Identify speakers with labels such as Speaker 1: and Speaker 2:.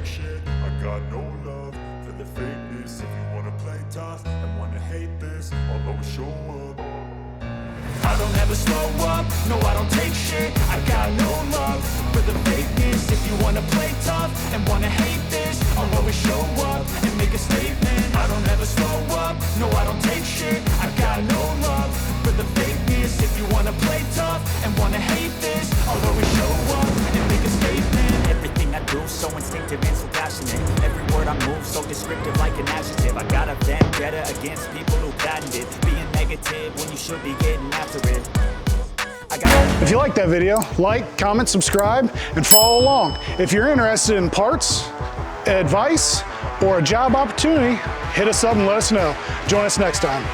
Speaker 1: take shit, I got no love for the fakeness. If you wanna play tough and wanna hate this, I'll always show up. I don't ever slow up, no I don't take shit. I got no love for the fakeness. If you wanna play tough and wanna hate this, I'll always show up and make a statement. I don't ever slow up, no I don't take shit. I got no love for the fakeness. If you wanna play tough and wanna hate this, I'll always show up and make a statement.
Speaker 2: Everything I do so instinctive and so passionate. Every word I move so descriptive like an adjective. I got a vendetta against people who patented being negative when you should be getting after it.
Speaker 3: If you like that video, like, comment, subscribe, and follow along. If you're interested in parts, advice, or a job opportunity, hit us up and let us know. Join us next time.